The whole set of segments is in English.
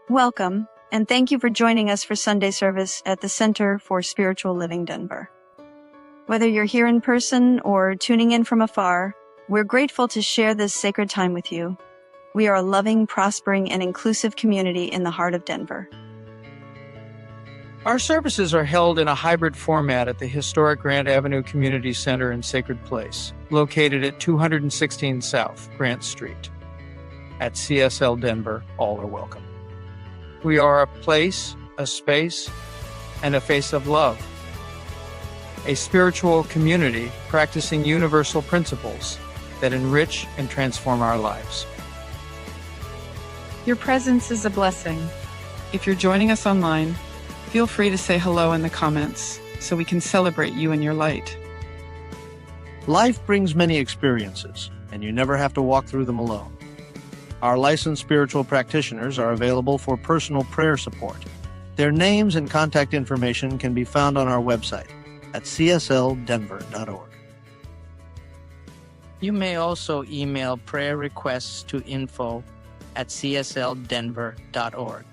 Welcome, and thank you for joining us for Sunday service at the Center for Spiritual Living Denver. Whether you're here in person or tuning in from afar, we're grateful to share this sacred time with you. We are a loving, prospering, and inclusive community in the heart of Denver. Our services are held in a hybrid format at the historic Grant Avenue Community Center and Sacred Place, located at 216 South Grant Street. At CSL Denver, all are welcome. We are a place, a space, and a face of love. A spiritual community practicing universal principles that enrich and transform our lives. Your presence is a blessing. If you're joining us online, feel free to say hello in the comments so we can celebrate you and your light. Life brings many experiences, and you never have to walk through them alone. Our licensed spiritual practitioners are available for personal prayer support. Their names and contact information can be found on our website at csldenver.org. You may also email prayer requests to info@csldenver.org.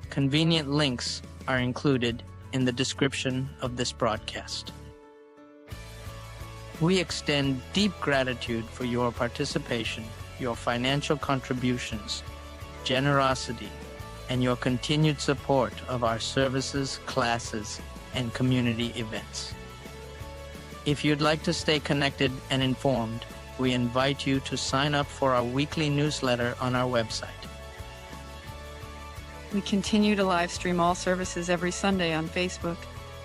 Convenient links are included in the description of this broadcast. We extend deep gratitude for your participation, your financial contributions, generosity, and your continued support of our services, classes, and community events. If you'd like to stay connected and informed, we invite you to sign up for our weekly newsletter on our website. We continue to live stream all services every Sunday on Facebook,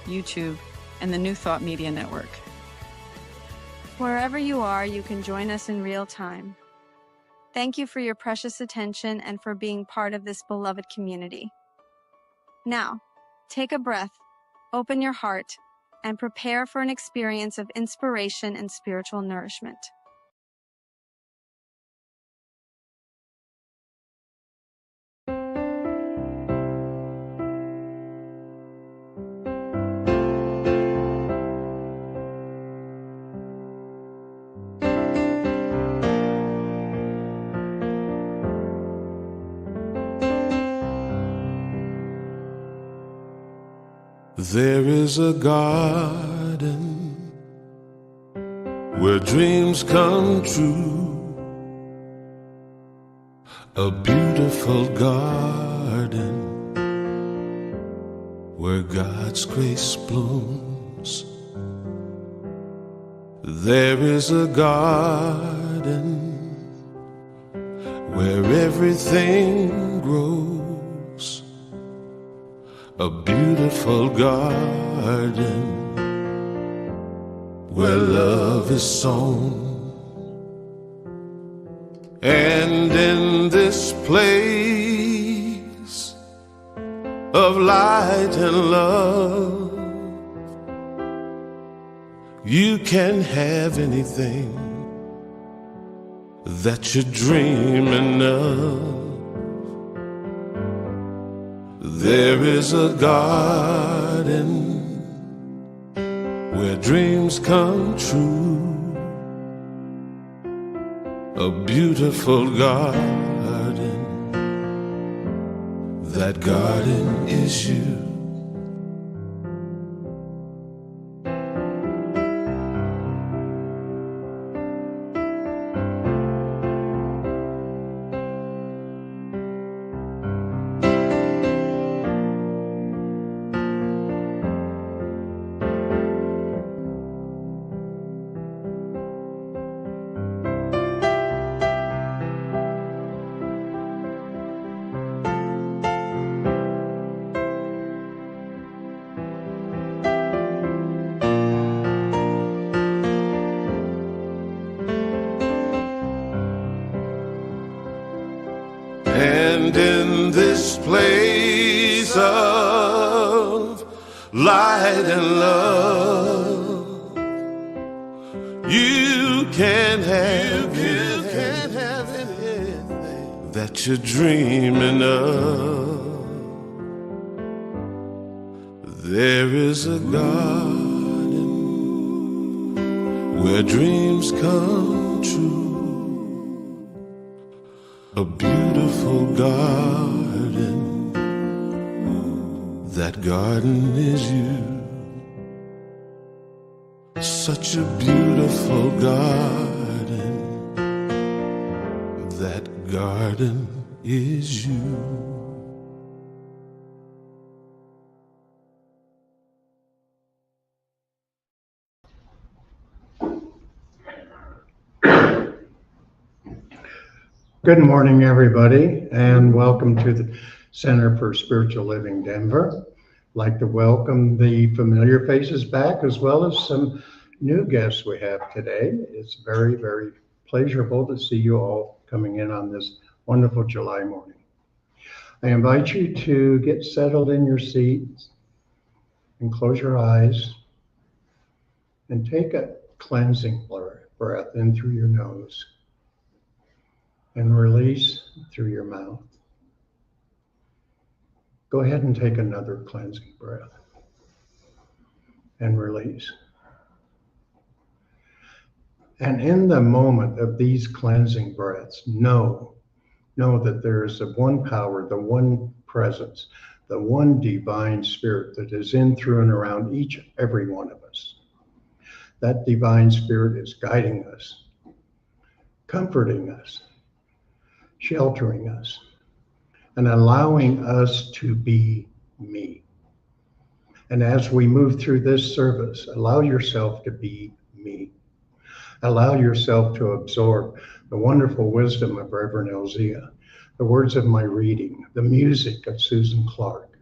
YouTube, and the New Thought Media Network. Wherever you are, you can join us in real time. Thank you for your precious attention and for being part of this beloved community. Now, take a breath, open your heart, and prepare for an experience of inspiration and spiritual nourishment. There is a garden where dreams come true, a beautiful garden where God's grace blooms. There is a garden where everything grows, a beautiful garden where love is sown. And in this place of light and love, you can have anything that you're dreaming of. There is a garden where dreams come true, a beautiful garden. That garden is you. And in this place of light and love, you can have anything that you're dreaming of. There is a garden where dreams come true, a beautiful garden that garden is you. Such a beautiful garden. That garden is you. Good morning, everybody, and welcome to the Center for Spiritual Living Denver. I'd like to welcome the familiar faces back, as well as some new guests we have today. It's very, very pleasurable to see you all coming in on this wonderful July morning. I invite you to get settled in your seats and close your eyes and take a cleansing breath in through your nose and release through your mouth. Go ahead and take another cleansing breath and release. And in the moment of these cleansing breaths, know that there is the one power, the one presence, the one divine spirit that is in, through, and around each and every one of us. That divine spirit is guiding us, comforting us, sheltering us, and allowing us to be me. And as we move through this service, allow yourself to be me. Allow yourself to absorb the wonderful wisdom of Reverend Elzia, the words of my reading, the music of Susan Clark,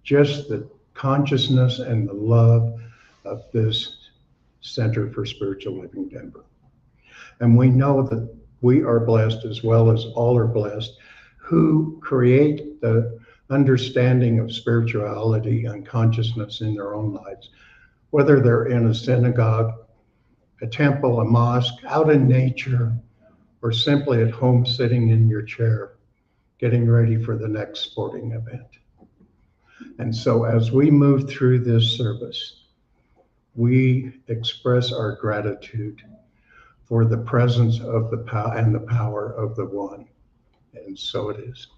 just the consciousness and the love of this Center for Spiritual Living Denver. And we know that we are blessed, as well as all are blessed, who create the understanding of spirituality and consciousness in their own lives, whether they're in a synagogue, a temple, a mosque, out in nature, or simply at home sitting in your chair, getting ready for the next sporting event. And so as we move through this service, we express our gratitude for the presence of the power and the power of the one. And so it is.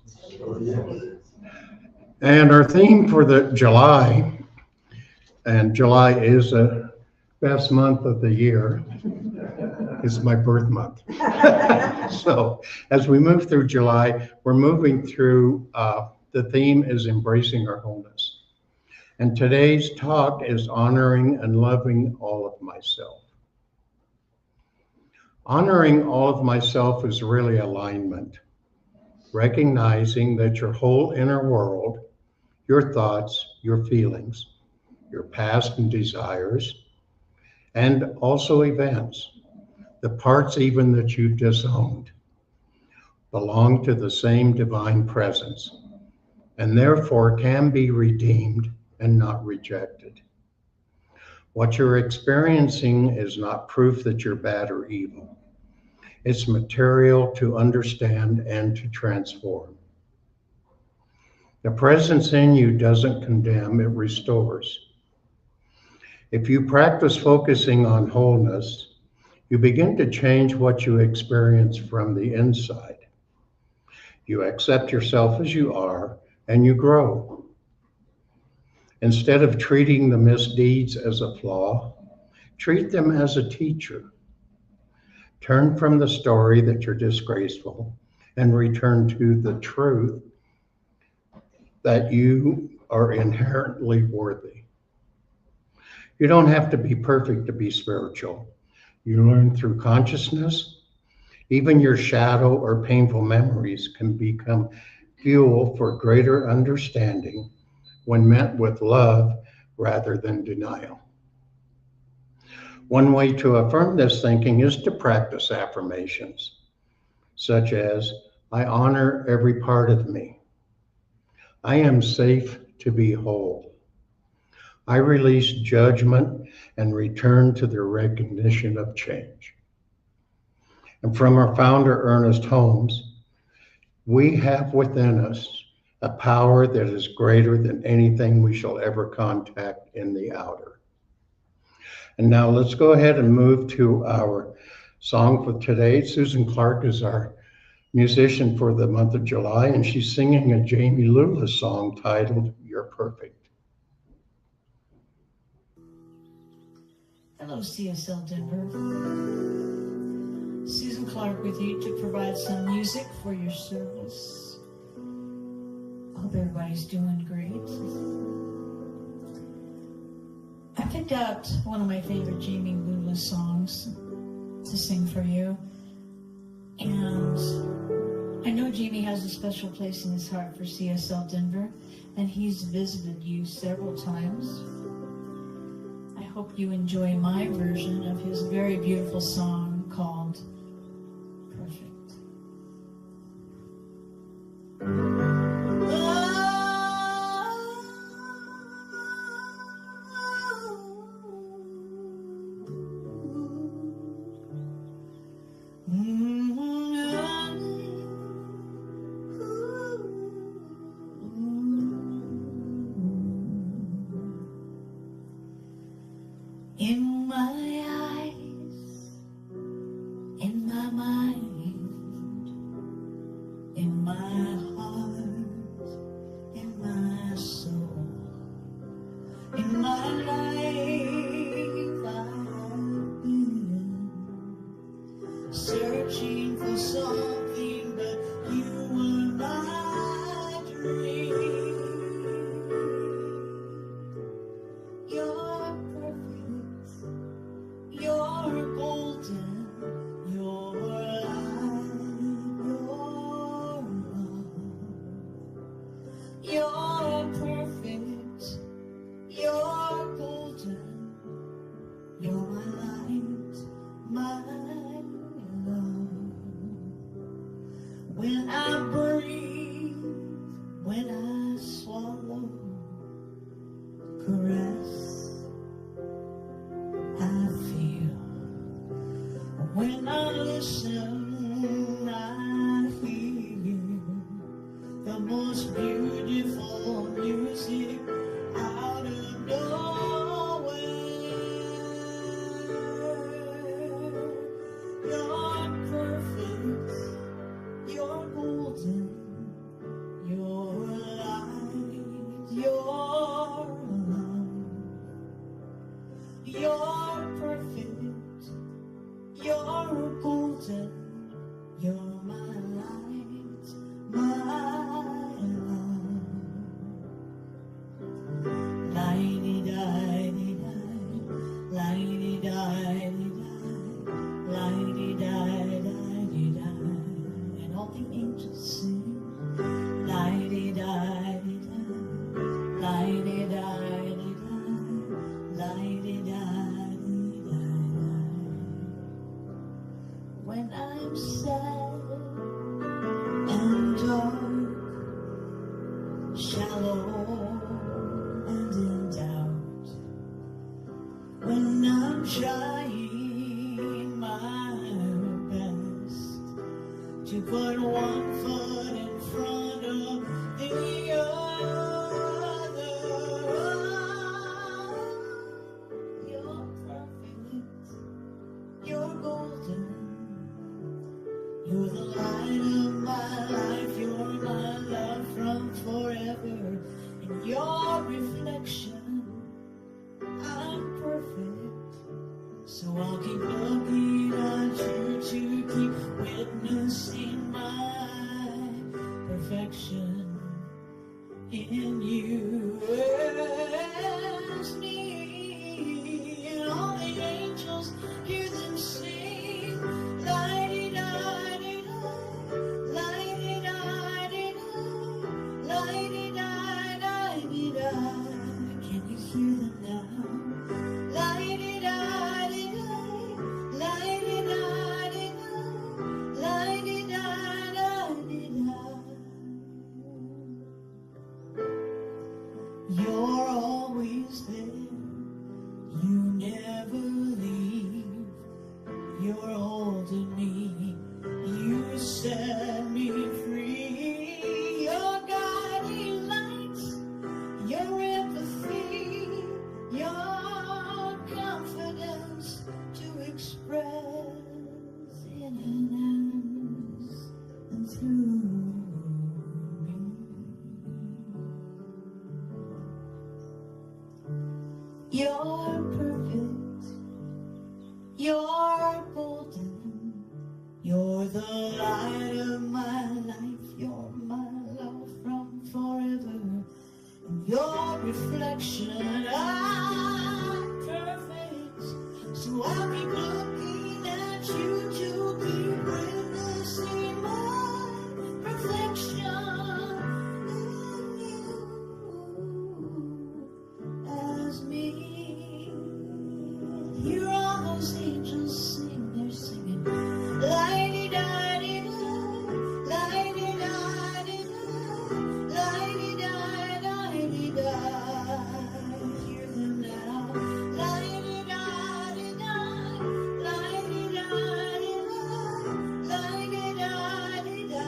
And our theme for the July, and July is the best month of the year. It's my birth month. So as we move through July, we're moving through, the theme is embracing our wholeness. And today's talk is honoring and loving all of myself. Honoring all of myself is really alignment, recognizing that your whole inner world, your thoughts, your feelings, your past and desires, and also events, the parts even that you've disowned, belong to the same divine presence, and therefore can be redeemed and not rejected. What you're experiencing is not proof that you're bad or evil. It's material to understand and to transform. The presence in you doesn't condemn, it restores. If you practice focusing on wholeness, you begin to change what you experience from the inside. You accept yourself as you are, and you grow. Instead of treating the misdeeds as a flaw, treat them as a teacher. Turn from the story that you're disgraceful and return to the truth that you are inherently worthy. You don't have to be perfect to be spiritual. You learn through consciousness. Even your shadow or painful memories can become fuel for greater understanding when met with love rather than denial. One way to affirm this thinking is to practice affirmations, such as, I honor every part of me. I am safe to be whole. I release judgment and return to the recognition of change. And from our founder, Ernest Holmes, we have within us a power that is greater than anything we shall ever contact in the outer. And now let's go ahead and move to our song for today. Susan Clark is our musician for the month of July, and she's singing a Jami Lula song titled, You're Perfect. Hello, CSL Denver. Susan Clark with you to provide some music for your service. Hope everybody's doing great. I picked out one of my favorite Jami Lula songs to sing for you. And I know Jami has a special place in his heart for CSL Denver, and he's visited you several times. I hope you enjoy my version of his very beautiful song called Perfect. In my eyes, in my mind, in my heart, in my soul, in my life I've been searching for something, but you were my dream. You're perfect, you're golden, you're light, you're love. You're perfect, you're golden, you're my light, my love. When I breathe, when I swallow, caress, I feel. When I listen, I hear the most beautiful music out of nowhere. You're perfect, you're golden, you're light, you're love. You're perfect, you're golden, you're my light, my love. Lighty-di-di-di, lighty-di-di-di, lighty-di-di-di-di, and all the angels sing. Lighty-di-di-di, lighty-di-di-di, lighty-di-di-di. When I'm sad and dark, shallow and in doubt, when I'm trying my best to put one foot in front of the other, you're perfect, you're golden, you're the light of my life, you're my love from forever. In your reflection, I'm perfect. So I'll keep looking at you to keep witnessing my perfection in you. As me, and all the angels hear them sing. Lighty-di-di-di, lighty-di-di-di, lighty-di-di-di-di. Can you hear them now? Lighty-di-di-di, lighty-di-di-di, lighty-di-di-di-di. You're always there, you never leave. You're holding me, you set me free. Your guiding light, your empathy, your confidence to express in and out and through me. You're perfect, You're golden, you're the light of my life, you're my love from forever, and your reflection, I'm perfect, so I'll keep looking at you to be witnessing my perfection in you as me. Hear all those angels sing, they're singing, la-di-da-di-da, la-di-da-di-da, la-di-da-di-da. Hear them now, la-di-da-di-da, la-di-da-di-da, la-di-da-di-da.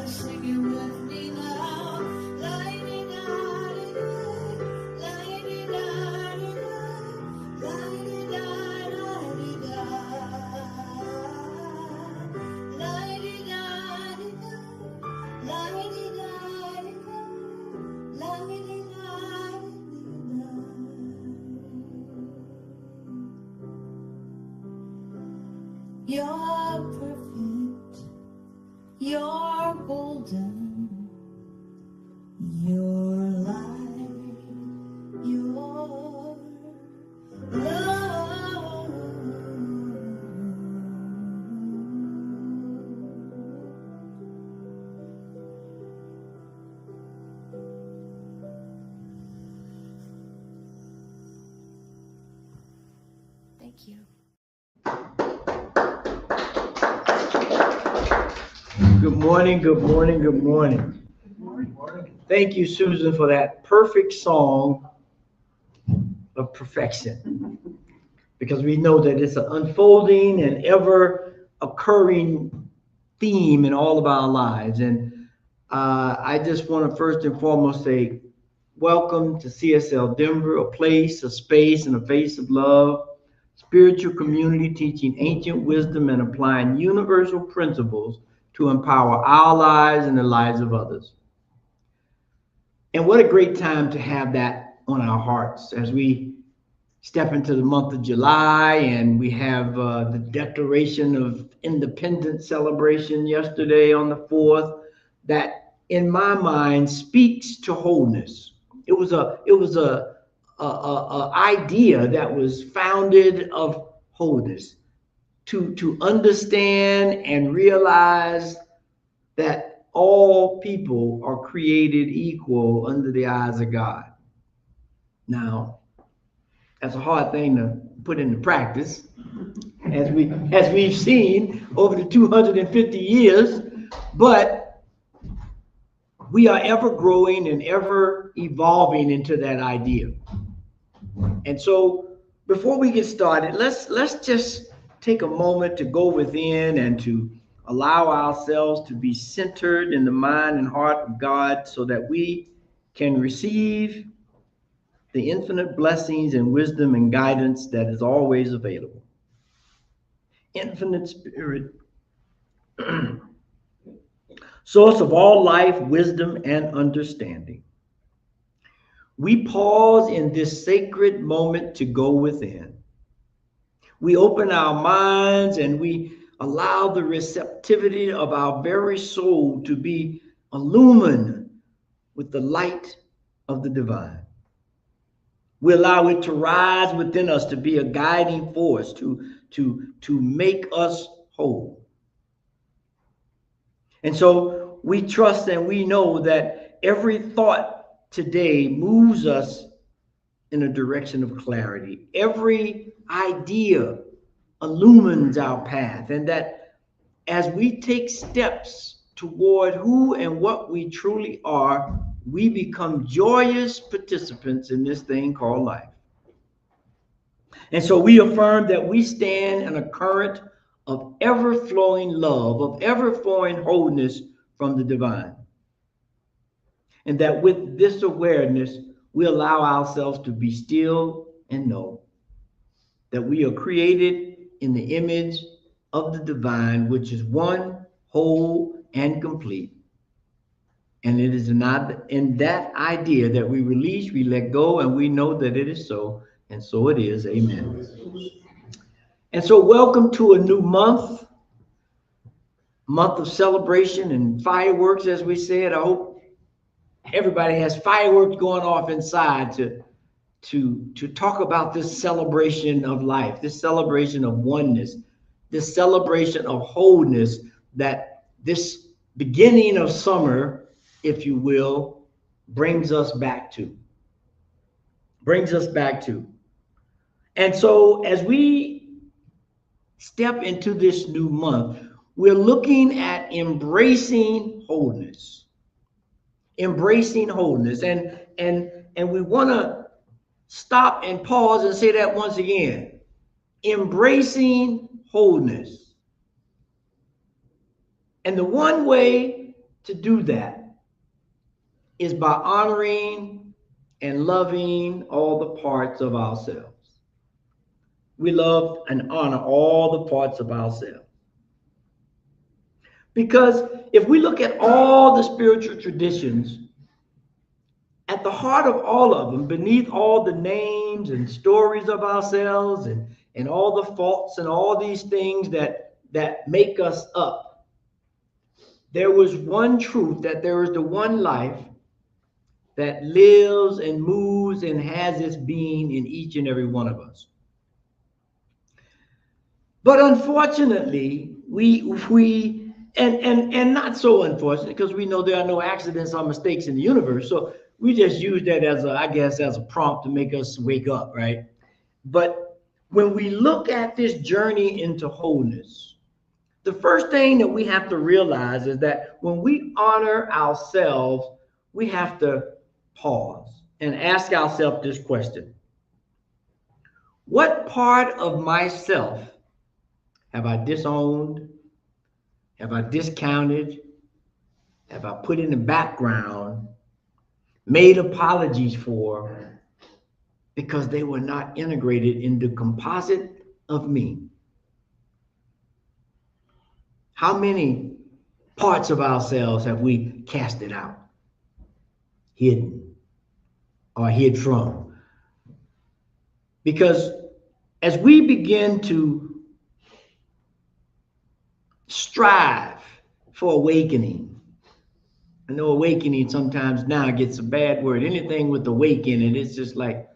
Sing it with me now, la-di-da-di-da, la-di-da-di-da. You're perfect, you're golden, you're light, you're love. Thank you. Good morning, good morning, good morning. Thank you, Susan, for that perfect song of perfection. Because we know that it's an unfolding and ever occurring theme in all of our lives. And I just want to first and foremost say, welcome to CSL Denver, a place, a space, and a face of love, spiritual community teaching ancient wisdom and applying universal principles to empower our lives and the lives of others. And what a great time to have that on our hearts as we step into the month of July, and we have the Declaration of Independence celebration yesterday on the 4th, that in my mind speaks to wholeness. It was a idea that was founded of wholeness, to understand and realize that all people are created equal under the eyes of God. Now, that's a hard thing to put into practice, as we've seen over the 250 years, but we are ever growing and ever evolving into that idea. And so before we get started, let's just take a moment to go within and to allow ourselves to be centered in the mind and heart of God so that we can receive the infinite blessings and wisdom and guidance that is always available. Infinite Spirit, source of all life, wisdom, and understanding. We pause in this sacred moment to go within. We open our minds and we allow the receptivity of our very soul to be illumined with the light of the divine. We allow it to rise within us, to be a guiding force, to make us whole. And so we trust and we know that every thought today moves us in a direction of clarity. Every idea illumines our path, and that as we take steps toward who and what we truly are, we become joyous participants in this thing called life. And so we affirm that we stand in a current of ever-flowing love, of ever-flowing wholeness from the divine. And that with this awareness, we allow ourselves to be still and know that we are created in the image of the divine, which is one, whole, and complete. And it is not in that idea that we release, we let go, and we know that it is so, and so it is. Amen. And so welcome to a new month of celebration and fireworks, as we said. I hope everybody has fireworks going off inside to talk about this celebration of life, this celebration of oneness, this celebration of wholeness that this beginning of summer, if you will, brings us back to. And so as we step into this new month, we're looking at embracing wholeness. Embracing wholeness. And we want to stop and pause and say that once again. Embracing wholeness. And the one way to do that is by honoring and loving all the parts of ourselves. We love and honor all the parts of ourselves. Because if we look at all the spiritual traditions, at the heart of all of them, beneath all the names and stories of ourselves and all the faults and all these things that make us up, there was one truth, that there is the one life that lives and moves and has its being in each and every one of us. But unfortunately, we and not so unfortunate, because we know there are no accidents or mistakes in the universe. So we just use that as as a prompt to make us wake up, right? But when we look at this journey into wholeness, the first thing that we have to realize is that when we honor ourselves, we have to pause and ask ourselves this question: what part of myself have I disowned? Have I discounted? Have I put in the background, made apologies for, because they were not integrated in the composite of me? How many parts of ourselves have we casted out, hidden, or hid from? Because as we begin to strive for awakening, I know awakening sometimes now gets a bad word. Anything with awake in it, it's just like,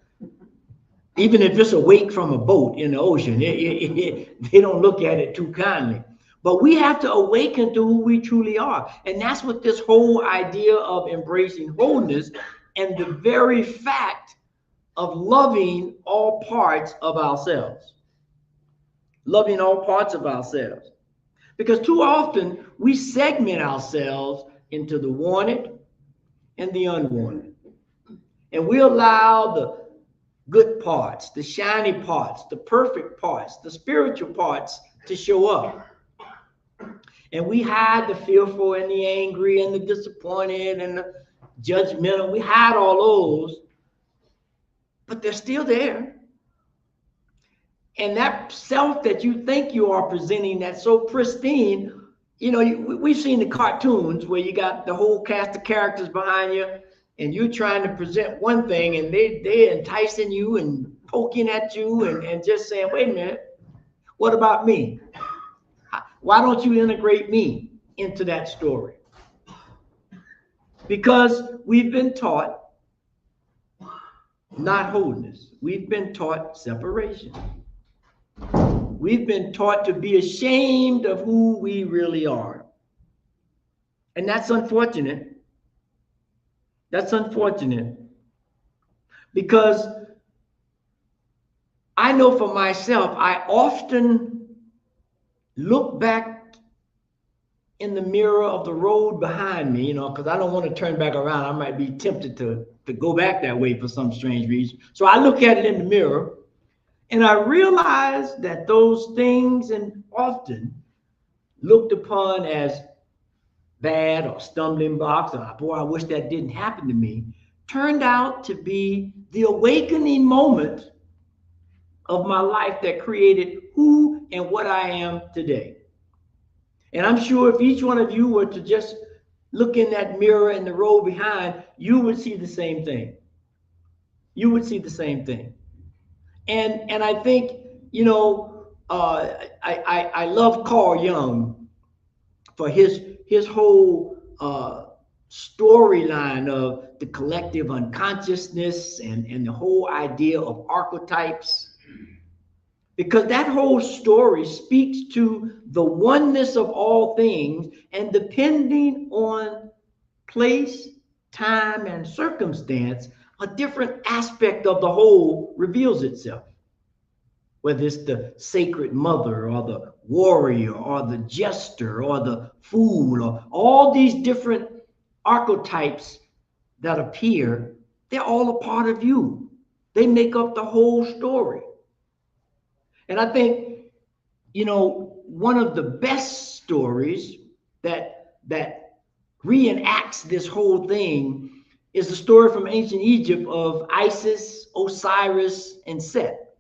even if it's awake from a boat in the ocean, they don't look at it too kindly. But we have to awaken to who we truly are. And that's what this whole idea of embracing wholeness and the very fact of loving all parts of ourselves. Loving all parts of ourselves. Because too often we segment ourselves into the wanted and the unwanted. And we allow the good parts, the shiny parts, the perfect parts, the spiritual parts to show up. And we hide the fearful and the angry and the disappointed and the judgmental. We hide all those, but they're still there. And that self that you think you are presenting, that's so pristine, you know, we've seen the cartoons where you got the whole cast of characters behind you, and you're trying to present one thing, and they're enticing you and poking at you and just saying, wait a minute, what about me? Why don't you integrate me into that story? Because we've been taught not wholeness. We've been taught separation. We've been taught to be ashamed of who we really are. And that's unfortunate. That's unfortunate. Because I know for myself, I often look back in the mirror of the road behind me, you know, because I don't want to turn back around. I might be tempted to go back that way for some strange reason. So I look at it in the mirror, and I realize that those things, and often looked upon as bad or stumbling blocks, or boy, I wish that didn't happen to me, turned out to be the awakening moment of my life that created who and what I am today. And I'm sure if each one of you were to just look in that mirror in the road behind, you would see the same thing. You would see the same thing. And I think, you know, I love Carl Jung for his whole storyline of the collective unconsciousness and the whole idea of archetypes, because that whole story speaks to the oneness of all things, and depending on place, time, and circumstance, a different aspect of the whole reveals itself. Whether it's the sacred mother or the warrior or the jester or the fool, or all these different archetypes that appear, they're all a part of you. They make up the whole story. And I think, one of the best stories that reenacts this whole thing is the story from ancient Egypt of Isis, Osiris, and Set.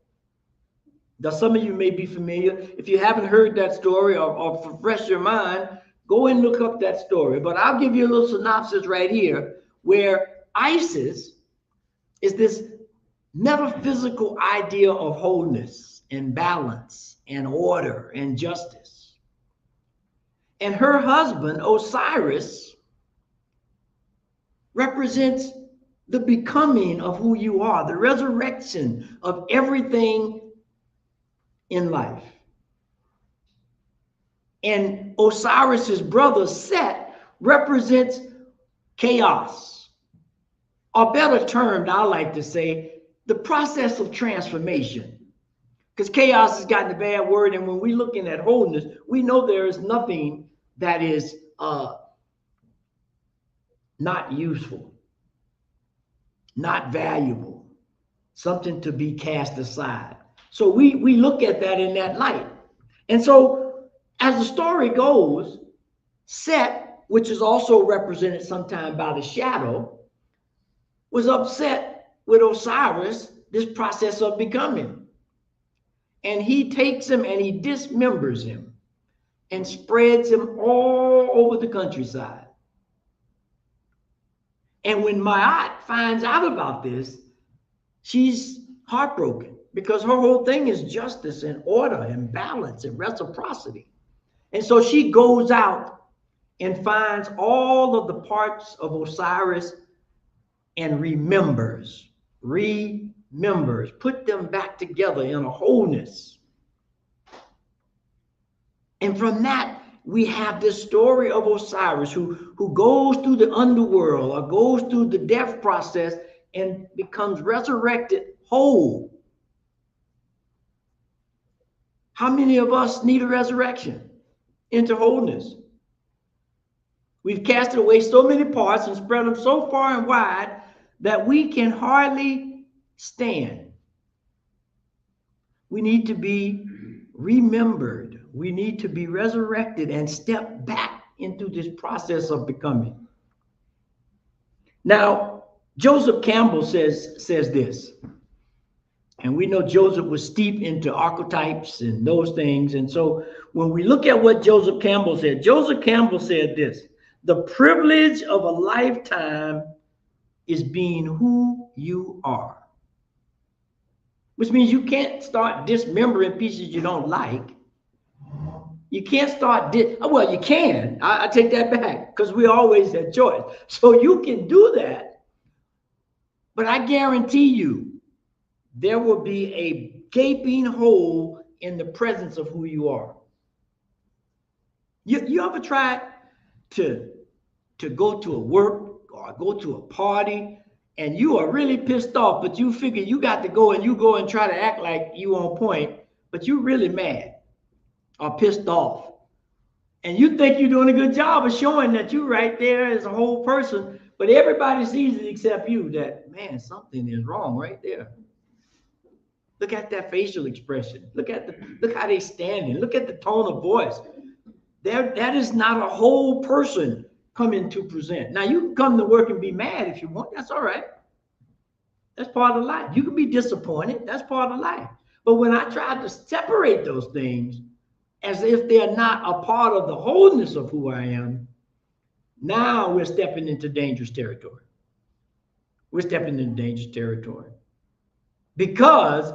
Now, some of you may be familiar. If you haven't heard that story or refresh your mind, go and look up that story. But I'll give you a little synopsis right here, where Isis is this metaphysical idea of wholeness and balance and order and justice. And her husband, Osiris, represents the becoming of who you are, the resurrection of everything in life. And Osiris's brother Set represents chaos, or better termed, I like to say, the process of transformation. Because chaos has gotten a bad word, and when we're looking at wholeness, we know there is nothing that is not useful, not valuable, something to be cast aside. So we look at that in that light. And so as the story goes, Set, which is also represented sometimes by the shadow, was upset with Osiris, this process of becoming. And he takes him and he dismembers him and spreads him all over the countryside. And when Ma'at finds out about this, she's heartbroken, because her whole thing is justice and order and balance and reciprocity. And so she goes out and finds all of the parts of Osiris and remembers, put them back together in a wholeness. And from that, we have this story of Osiris who goes through the underworld or goes through the death process and becomes resurrected whole. How many of us need a resurrection into wholeness? We've casted away so many parts and spread them so far and wide that we can hardly stand. We need to be remembered. We need to be resurrected and step back into this process of becoming. Now, Joseph Campbell says this, and we know Joseph was steeped into archetypes and those things. And so when we look at what Joseph Campbell said this: the privilege of a lifetime is being who you are. Which means you can't start dismembering pieces you don't like. You can't start, well, you can. I take that back, because we always had choice. So you can do that. But I guarantee you, there will be a gaping hole in the presence of who you are. You ever tried to go to a work or go to a party and you are really pissed off, but you figure you got to go and try to act like you on point, but you really mad or pissed off. And you think you're doing a good job of showing that you're right there as a whole person, but everybody sees it except you, that, man, something is wrong right there. Look at that facial expression. Look how they standing. Look at the tone of voice. That is not a whole person coming to present. Now, you can come to work and be mad if you want. That's all right. That's part of life. You can be disappointed. That's part of life. But when I try to separate those things as if they're not a part of the wholeness of who I am, now we're stepping into dangerous territory. We're stepping into dangerous territory because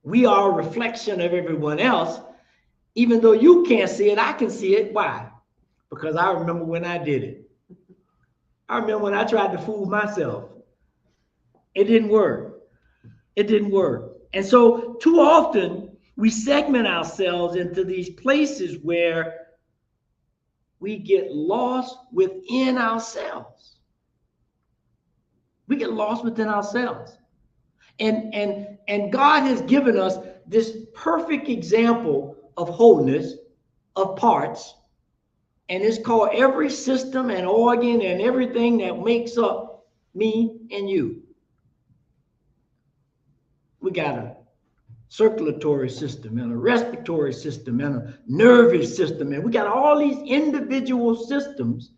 we are a reflection of everyone else. Even though you can't see it, I can see it. Why? Because I remember when I did it. I remember when I tried to fool myself. It didn't work. It didn't work. And so too often we segment ourselves into these places where we get lost within ourselves. We get lost within ourselves. And God has given us this perfect example of wholeness, of parts, and it's called every system and organ and everything that makes up me and you. We got a circulatory system and a respiratory system and a nervous system, and we got all these individual systems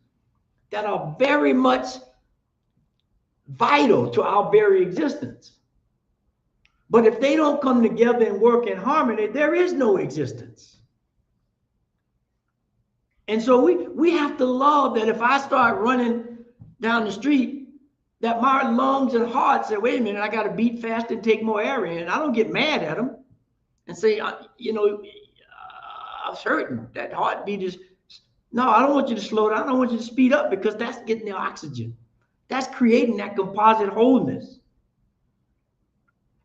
that are very much vital to our very existence. But if they don't come together and work in harmony, there is no existence. And so we have to love that if I start running down the street, that my lungs and heart say, wait a minute, I got to beat fast and take more air in. I don't get mad at them and say, you know, I was hurting. That heartbeat is, no, I don't want you to slow down. I don't want you to speed up, because that's getting the oxygen. That's creating that composite wholeness.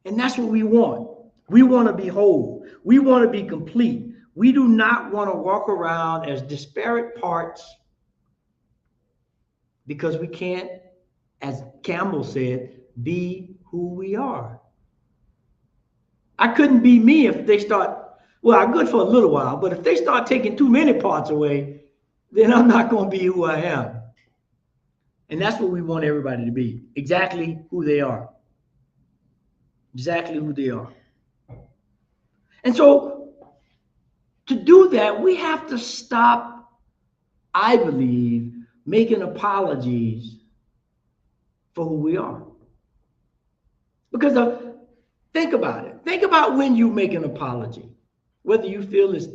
And that's what we want. We want to be whole. We want to be complete. We do not want to walk around as disparate parts, because we can't, as Campbell said, be who we are. I couldn't be me if they start, well, I'm good for a little while, but if they start taking too many parts away, then I'm not going to be who I am. And that's what we want everybody to be, exactly who they are. Exactly who they are. And so to do that, we have to stop, I believe, making apologies for who we are. Because think about it. Think about when you make an apology, whether you feel it's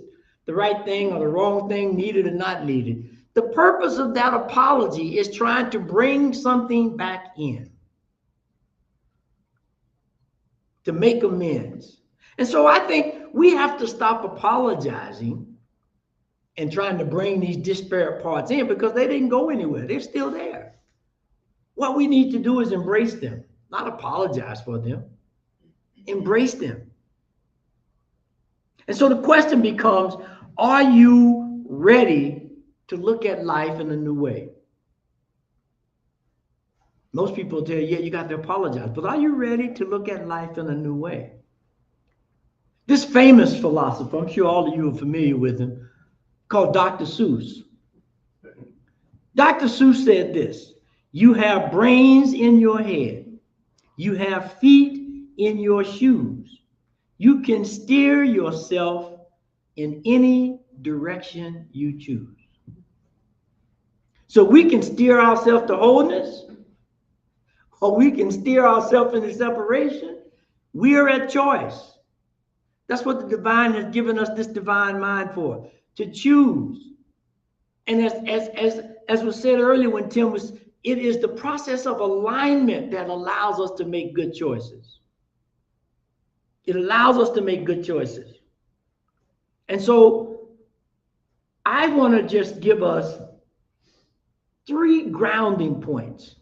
the right thing or the wrong thing, needed or not needed. The purpose of that apology is trying to bring something back in, to make amends. And so I think we have to stop apologizing and trying to bring these disparate parts in, because they didn't go anywhere. They're still there. What we need to do is embrace them, not apologize for them. Embrace them. And so the question becomes, are you ready to look at life in a new way? Most people tell you, yeah, you got to apologize, but are you ready to look at life in a new way? This famous philosopher, I'm sure all of you are familiar with him, called Dr. Seuss. Dr. Seuss said this: you have brains in your head. You have feet in your shoes. You can steer yourself in any direction you choose. So we can steer ourselves to wholeness, or we can steer ourselves into separation. We are at choice. That's what the divine has given us this divine mind for, to choose. And as was said earlier when Tim was, it is the process of alignment that allows us to make good choices. It allows us to make good choices. And so I want to just give us 3 grounding points.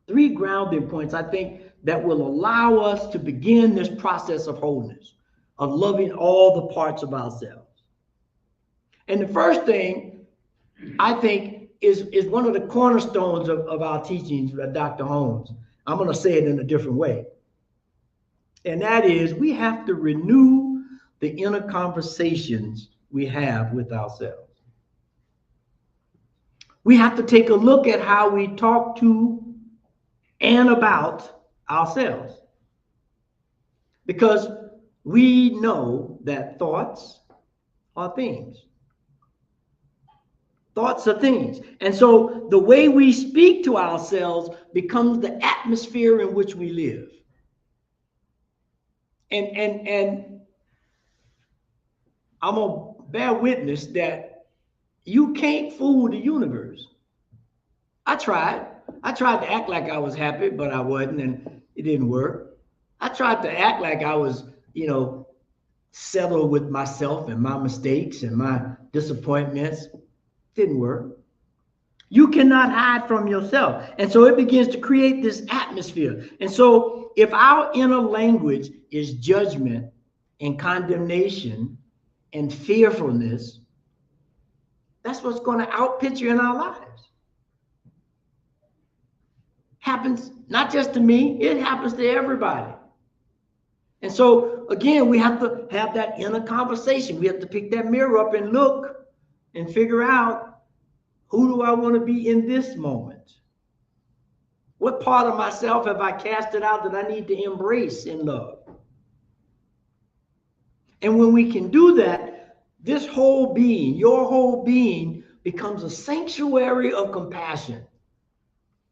3 grounding points, I think, that will allow us to begin this process of wholeness, of loving all the parts of ourselves. And the first thing, I think, is one of the cornerstones of our teachings by Dr. Holmes. I'm going to say it in a different way. And that is, we have to renew the inner conversations we have with ourselves. We have to take a look at how we talk to and about ourselves. Because we know that thoughts are things. Thoughts are things. And so the way we speak to ourselves becomes the atmosphere in which we live. And I'm going to bear witness that you can't fool the universe. I tried to act like I was happy, but I wasn't, and it didn't work. I tried to act like I was, settle with myself and my mistakes and my disappointments. Didn't work. You cannot hide from yourself. And so it begins to create this atmosphere. And so if our inner language is judgment and condemnation and fearfulness, that's what's going to outpicture in our lives. Happens not just to me, it happens to everybody. And so, again, we have to have that inner conversation. We have to pick that mirror up and look and figure out, who do I want to be in this moment? What part of myself have I casted out that I need to embrace in love? And when we can do that, this whole being, your whole being, becomes a sanctuary of compassion,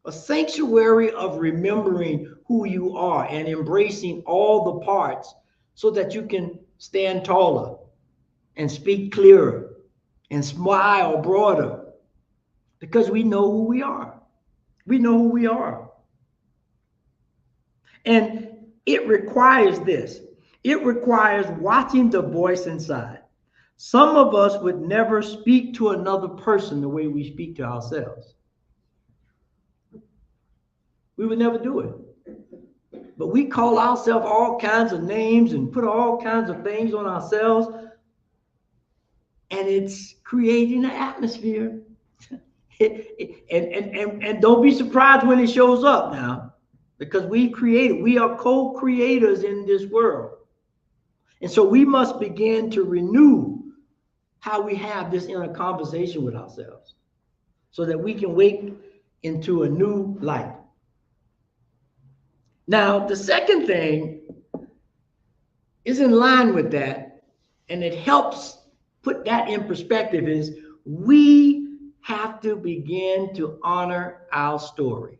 a sanctuary of remembering who you are and embracing all the parts so that you can stand taller and speak clearer and smile broader, because we know who we are. We know who we are. And it requires this. It requires watching the voice inside. Some of us would never speak to another person the way we speak to ourselves. We would never do it. But we call ourselves all kinds of names and put all kinds of things on ourselves. And it's creating an atmosphere. And don't be surprised when it shows up now, because we are co-creators in this world. And so we must begin to renew how we have this inner conversation with ourselves so that we can wake into a new light. Now, the second thing is in line with that, and it helps put that in perspective, is we have to begin to honor our story.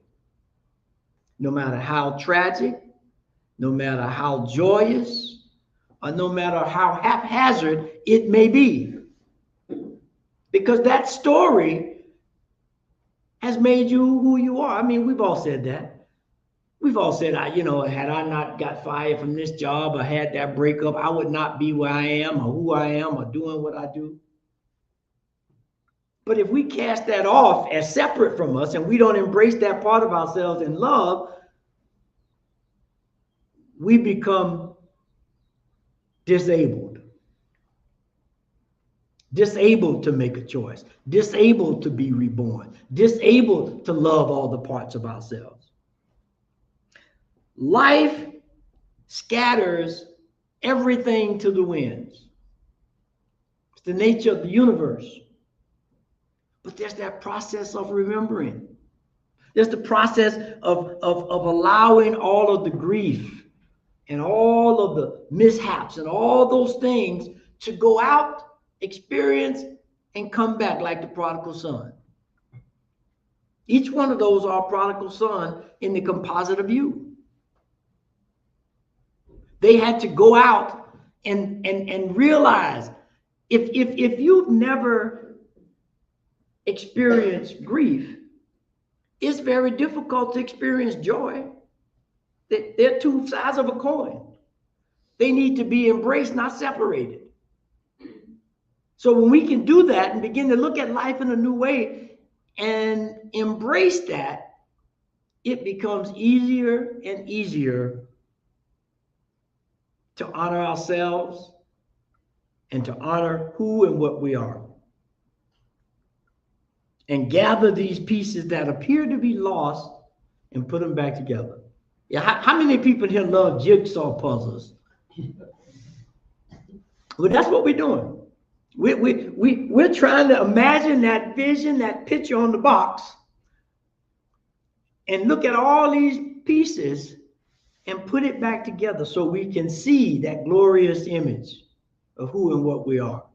No matter how tragic, no matter how joyous, or no matter how haphazard it may be. Because that story has made you who you are. I mean, we've all said that. We've all said, had I not got fired from this job or had that breakup, I would not be where I am or who I am or doing what I do. But if we cast that off as separate from us and we don't embrace that part of ourselves in love, we become disabled. Disabled to make a choice. Disabled to be reborn. Disabled to love all the parts of ourselves. Life scatters everything to the winds. It's the nature of the universe. But there's that process of remembering. There's the process of allowing all of the grief and all of the mishaps and all those things to go out, experience, and come back like the prodigal son. Each one of those are prodigal son in the composite of you. They had to go out and realize, if you've never experience grief, it's very difficult to experience joy. They're two sides of a coin. They need to be embraced, not separated. So when we can do that and begin to look at life in a new way and embrace that, it becomes easier and easier to honor ourselves and to honor who and what we are. And gather these pieces that appear to be lost and put them back together. Yeah, how many people here love jigsaw puzzles? Well, that's what we're doing. We're trying to imagine that vision, that picture on the box, and look at all these pieces and put it back together so we can see that glorious image of who and what we are.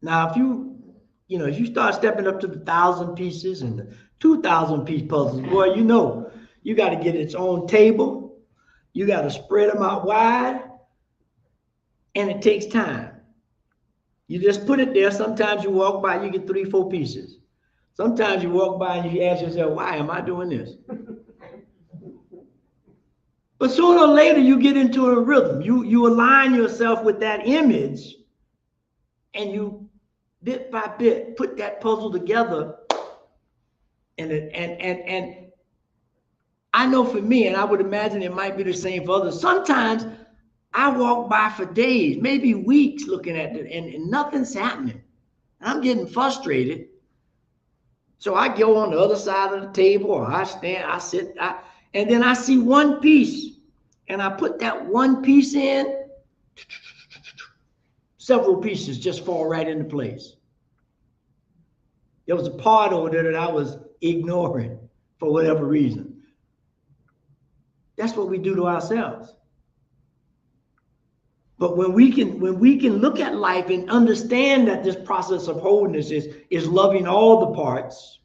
Now, if you start stepping up to the 1,000 pieces and the 2,000 piece puzzles, boy, you got to get its own table. You got to spread them out wide, and it takes time. You just put it there. Sometimes you walk by, you get 3, 4 pieces. Sometimes you walk by and you ask yourself, why am I doing this? But sooner or later, you get into a rhythm. You align yourself with that image, and you bit by bit put that puzzle together. And I know for me, and I would imagine it might be the same for others, sometimes I walk by for days, maybe weeks, looking at it, and nothing's happening. I'm getting frustrated. So I go on the other side of the table, or I stand, I sit, and then I see one piece, and I put that one piece in, several pieces just fall right into place. There was a part over there that I was ignoring for whatever reason. That's what we do to ourselves. But when we can look at life and understand that this process of wholeness is loving all the parts,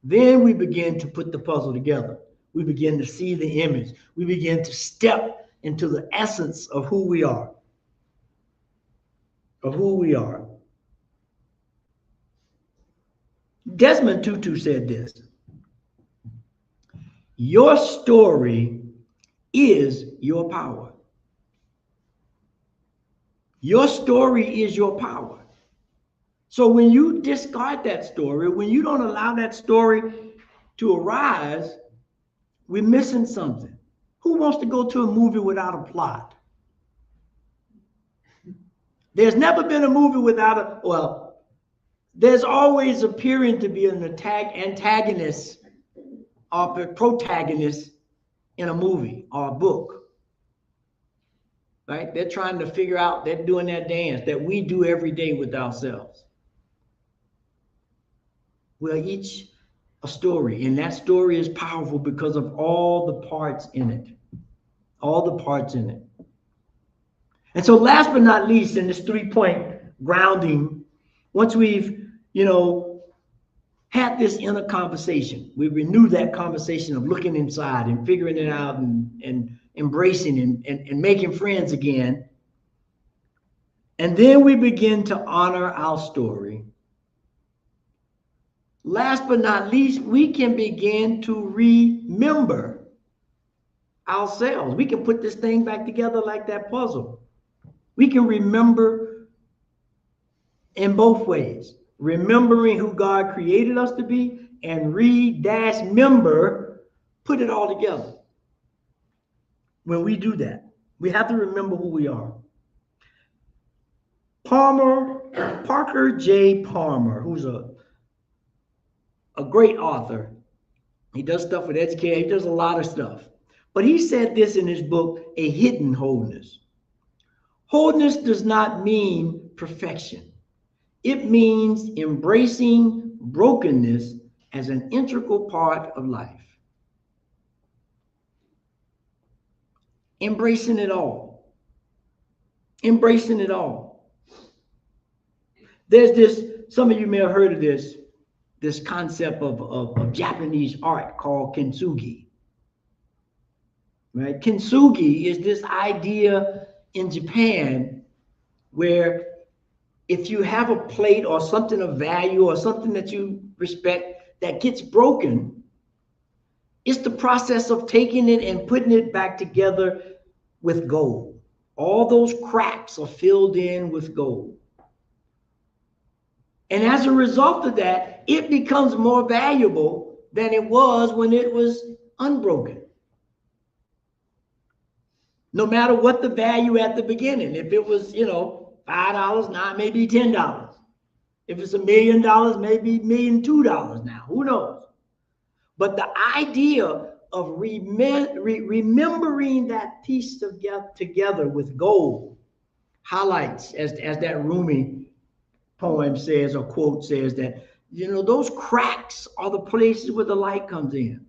then we begin to put the puzzle together. We begin to see the image. We begin to step into the essence of who we are. Of who we are. Desmond Tutu said this: your story is your power. Your story is your power. So when you discard that story, when you don't allow that story to arise, we're missing something. Who wants to go to a movie without a plot? There's never been a movie without there's always appearing to be an antagonist or protagonist in a movie or a book. Right? They're trying to figure out, they're doing that dance that we do every day with ourselves. We're each a story, and that story is powerful because of all the parts in it. All the parts in it. And so last but not least, in this 3-point grounding, once we've, had this inner conversation, we renew that conversation of looking inside and figuring it out and embracing and making friends again. And then we begin to honor our story. Last but not least, we can begin to remember ourselves. We can put this thing back together like that puzzle. We can remember in both ways, remembering who God created us to be, and remember, put it all together. When we do that, we have to remember who we are. Parker J. Palmer, who's a great author. He does stuff with education. He does a lot of stuff. But he said this in his book, A Hidden Wholeness. Wholeness does not mean perfection. It means embracing brokenness as an integral part of life. Embracing it all. Embracing it all. There's this, some of you may have heard of this concept of Japanese art called kintsugi. Right? Kintsugi is this idea in Japan where if you have a plate or something of value or something that you respect that gets broken, it's the process of taking it and putting it back together with gold. All those cracks are filled in with gold. And as a result of that, it becomes more valuable than it was when it was unbroken. No matter what the value at the beginning, if it was, $5, now it may be $10. If it's $1 million, maybe $1,002,000 now, who knows? But the idea of remembering that piece together with gold highlights, as that Rumi poem says or quote says, that, those cracks are the places where the light comes in.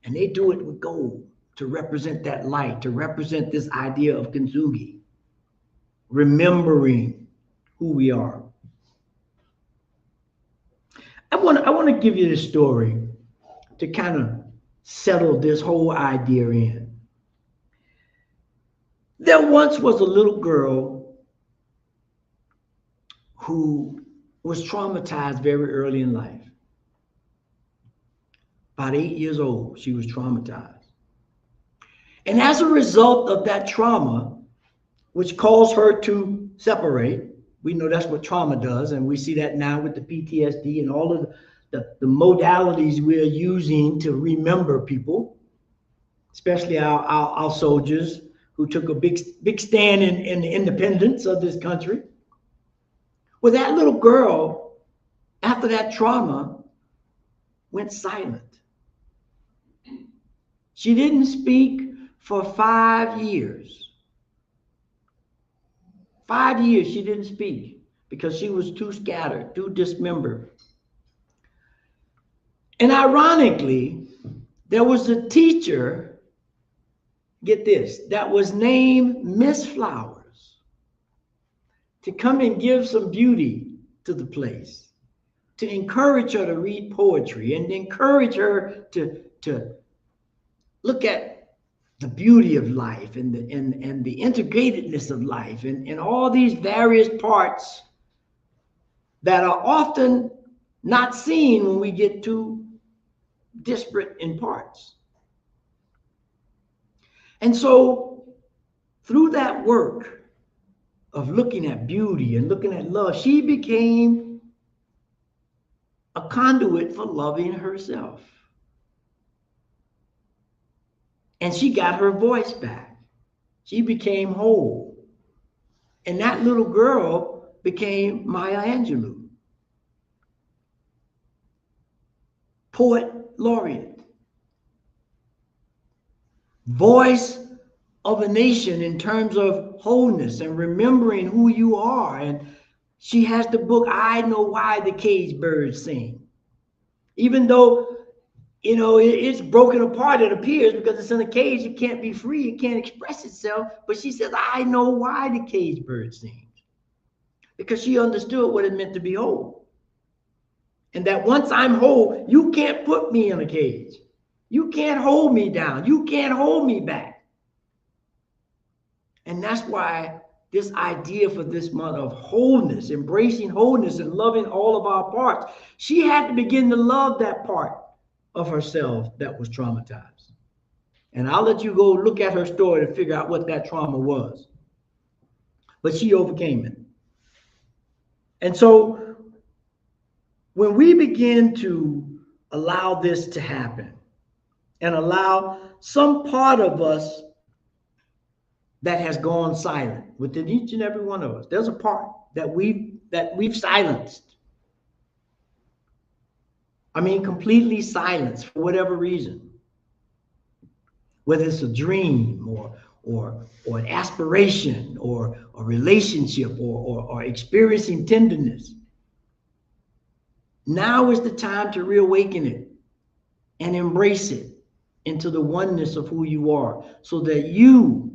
And they do it with gold to represent that light, to represent this idea of kintsugi. Remembering who we are. I want to give you this story to kind of settle this whole idea in. There once was a little girl who was traumatized very early in life. About 8 years old, she was traumatized. And as a result of that trauma, which caused her to separate, we know that's what trauma does, and we see that now with the PTSD and all of the modalities we're using to remember people, especially our soldiers who took a big stand in the independence of this country. Well, that little girl, after that trauma, went silent. She didn't speak for 5 years. 5 years she didn't speak because she was too scattered, too dismembered. And ironically, there was a teacher, get this, that was named Miss Flowers to come and give some beauty to the place, to encourage her to read poetry and encourage her to look at the beauty of life and the integratedness of life and all these various parts that are often not seen when we get too disparate in parts. And so through that work of looking at beauty and looking at love, she became a conduit for loving herself. And she got her voice back. She became whole. And that little girl became Maya Angelou, poet laureate, voice of a nation in terms of wholeness and remembering who you are. And she has the book, I Know Why the Cage Birds Sing. Even though, you know, it's broken apart, it appears, because it's in a cage, it can't be free, it can't express itself. But she says, I know why the cage bird sings. Because she understood what it meant to be whole. And that once I'm whole, you can't put me in a cage. You can't hold me down. You can't hold me back. And that's why this idea for this month of wholeness, embracing wholeness and loving all of our parts, she had to begin to love that part of herself that was traumatized. And I'll let you go look at her story to figure out what that trauma was. But she overcame it. And so when we begin to allow this to happen and allow some part of us that has gone silent within each and every one of us, there's a part that we've silenced. I mean, completely silenced for whatever reason, whether it's a dream or an aspiration or a relationship or experiencing tenderness. Now is the time to reawaken it and embrace it into the oneness of who you are, so that you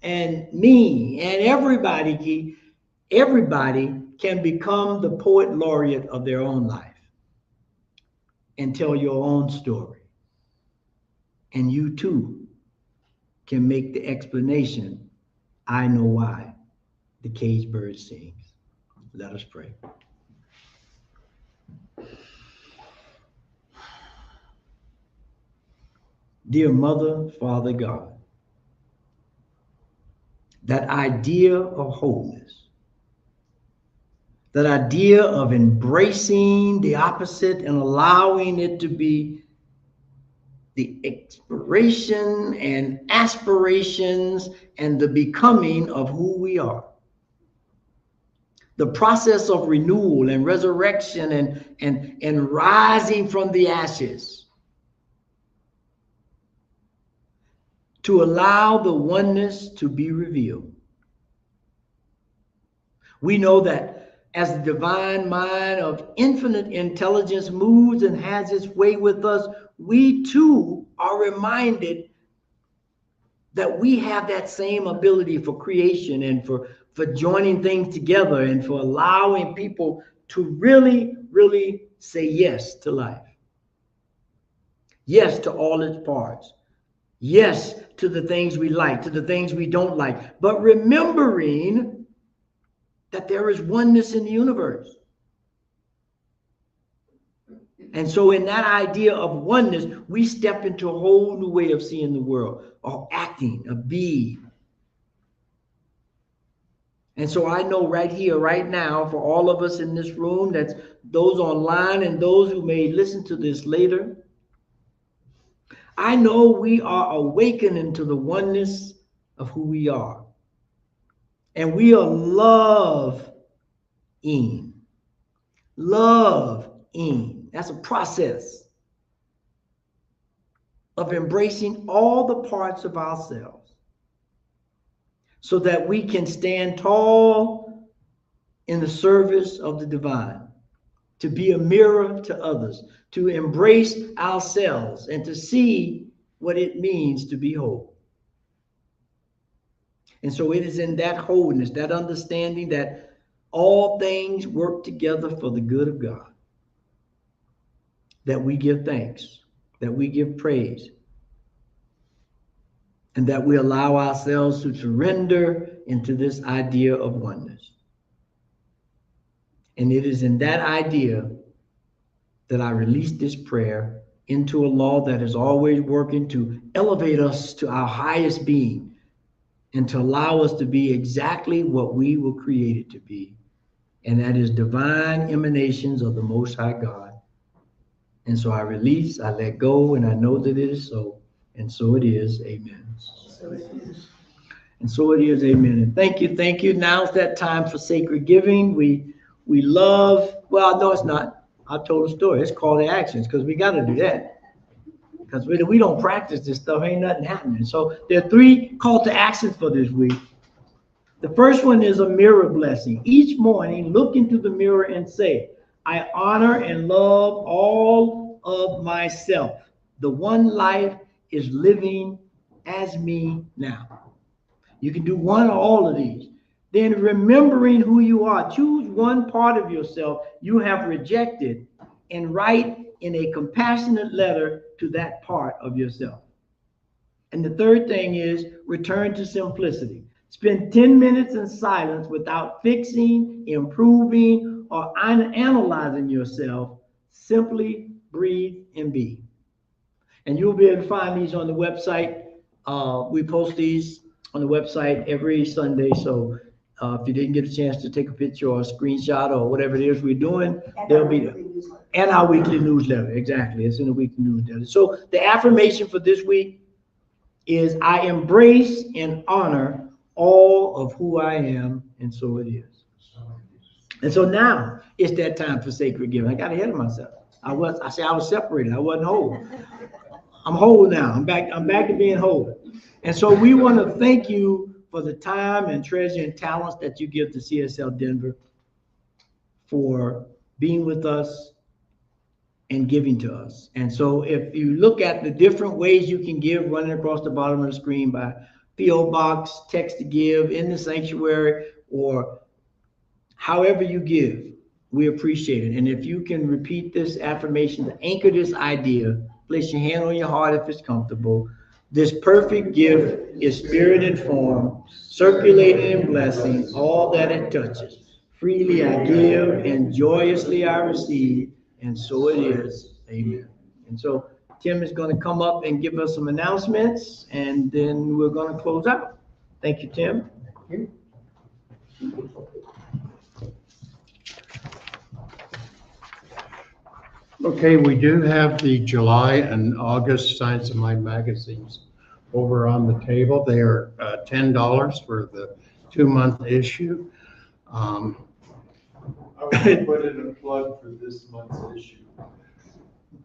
and me and everybody can become the poet laureate of their own life and tell your own story. And you too can make the explanation, I know why the cage bird sings. Let us pray. Dear Mother, Father God, that idea of wholeness, that idea of embracing the opposite and allowing it to be the exploration and aspirations and the becoming of who we are. The process of renewal and resurrection and rising from the ashes to allow the oneness to be revealed. We know that as the divine mind of infinite intelligence moves and has its way with us, we too are reminded that we have that same ability for creation and for joining things together and for allowing people to really, really say yes to life. Yes to all its parts. Yes to the things we like, to the things we don't like, but remembering that there is oneness in the universe. And so in that idea of oneness, we step into a whole new way of seeing the world, of acting, of being. And so I know right here, right now, for all of us in this room, that's those online and those who may listen to this later, I know we are awakening to the oneness of who we are. And we are love-ing. Love-ing. That's a process of embracing all the parts of ourselves so that we can stand tall in the service of the divine, to be a mirror to others, to embrace ourselves and to see what it means to be whole. And so it is in that wholeness, that understanding that all things work together for the good of God, that we give thanks, that we give praise, and that we allow ourselves to surrender into this idea of oneness. And it is in that idea that I release this prayer into a law that is always working to elevate us to our highest being and to allow us to be exactly what we were created to be. And that is divine emanations of the Most High God. And so I release, I let go, and I know that it is so. And so it is. Amen. So it is. And so it is. Amen. And thank you. Thank you. Now it's that time for sacred giving. We love, well, no, it's not. I told a story. It's called to actions because we got to do that. Because we don't practice this stuff, ain't nothing happening. So there are 3 call to actions for this week. The first one is a mirror blessing. Each morning, look into the mirror and say, I honor and love all of myself. The one life is living as me now. You can do one or all of these. Then remembering who you are, choose one part of yourself you have rejected and write in a compassionate letter to that part of yourself. And the third thing is return to simplicity. Spend 10 minutes in silence without fixing, improving, or analyzing yourself. Simply breathe and be. And you'll be able to find these on the website. We post these on the website every Sunday. So if you didn't get a chance to take a picture or a screenshot or whatever it is we're doing, they'll be there. And our weekly newsletter. Exactly. It's in the weekly newsletter. So the affirmation for this week is I embrace and honor all of who I am, and so it is. And so now it's that time for sacred giving. I got ahead of myself. I was separated. I wasn't whole. I'm whole now. I'm back to being whole. And so we want to thank you for the time and treasure and talents that you give to CSL Denver, for being with us and giving to us. And so if you look at the different ways you can give running across the bottom of the screen by P.O. Box, text to give, in the sanctuary, or however you give, we appreciate it. And if you can repeat this affirmation to anchor this idea, place your hand on your heart if it's comfortable. This perfect gift is spirit and form, circulating and blessing all that it touches. Freely I give and joyously I receive, and so it is. Amen. And so Tim is going to come up and give us some announcements, and then we're going to close out. Thank you, Tim. Thank you. Okay, we do have the July and August Science of Mind magazines over on the table. They are $10 for the 2-month issue. I want to put in a plug for this month's issue.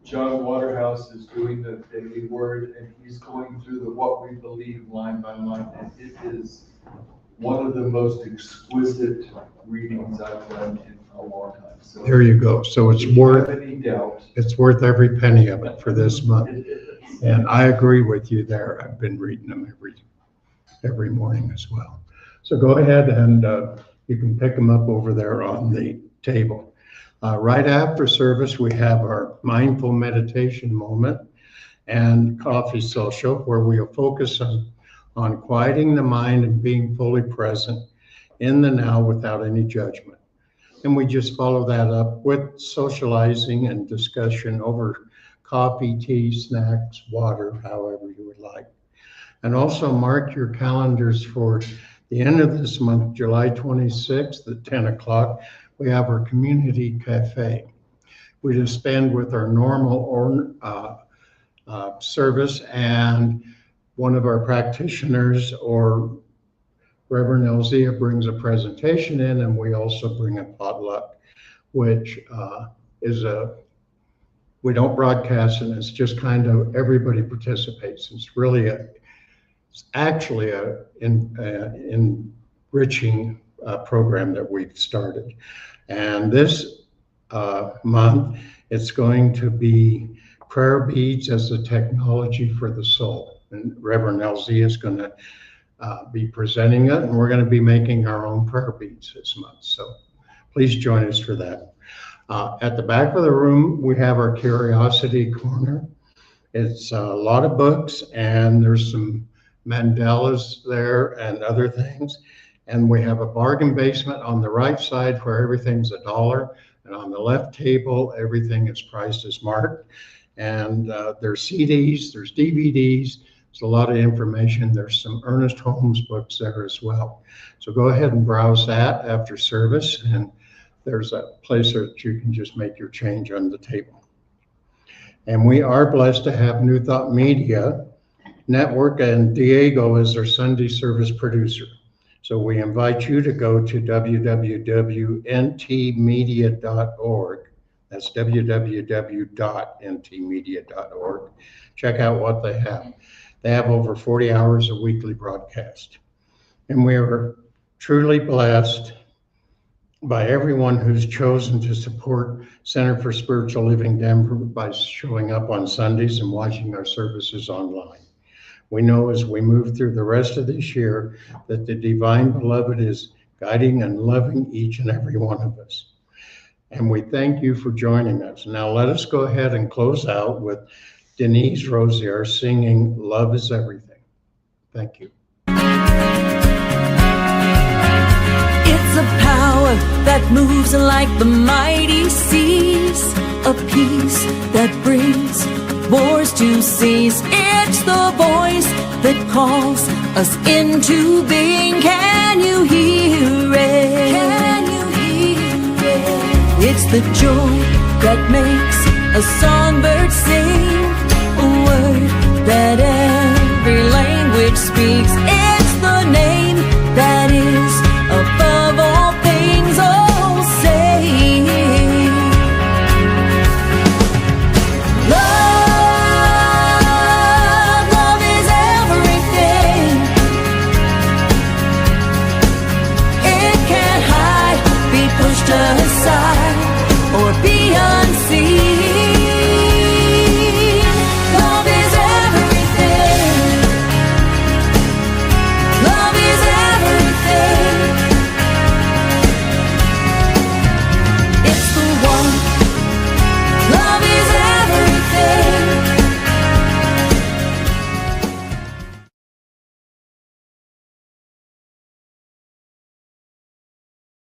John Waterhouse is doing the Daily Word, and he's going through the What We Believe line by line, and it is one of the most exquisite readings I've done in a long time. So there you go. So it's worth every penny of it for this month. And I agree with you there. I've been reading them every morning as well. So go ahead and you can pick them up over there on the table. Right after service, we have our mindful meditation moment and coffee social, where we'll focus on quieting the mind and being fully present in the now without any judgment. And we just follow that up with socializing and discussion over coffee, tea, snacks, water, however you would like. And also mark your calendars for the end of this month, July 26th at 10 o'clock. We have our community cafe. We disband with our normal service, and one of our practitioners or Reverend Elzia brings a presentation in, and we also bring a potluck, which we don't broadcast, and it's just kind of everybody participates. It's really actually an enriching program that we've started. And this month, it's going to be prayer beads as a technology for the soul. And Reverend Elzia is going to be presenting it, and we're going to be making our own prayer beads this month. So please join us for that. At the back of the room, we have our curiosity corner. It's a lot of books, and there's some mandalas there and other things. And we have a bargain basement on the right side where everything's $1. And on the left table, everything is priced as marked. And there's CDs, there's DVDs. There's a lot of information. There's some Ernest Holmes books there as well. So go ahead and browse that after service. And there's a place that you can just make your change on the table. And we are blessed to have New Thought Media Network, and Diego is our Sunday service producer. So we invite you to go to www.ntmedia.org. That's www.ntmedia.org. Check out what they have. They have over 40 hours of weekly broadcast. And we are truly blessed by everyone who's chosen to support Center for Spiritual Living Denver by showing up on Sundays and watching our services online. We know as we move through the rest of this year that the Divine Beloved is guiding and loving each and every one of us. And we thank you for joining us. Now let us go ahead and close out with Denise Rosier singing Love is Everything. Thank you. It's a power that moves like the mighty seas, a peace that brings wars to cease. It's the voice that calls us into being. Can you hear it? Can you hear it? It's the joy that makes a songbird sing.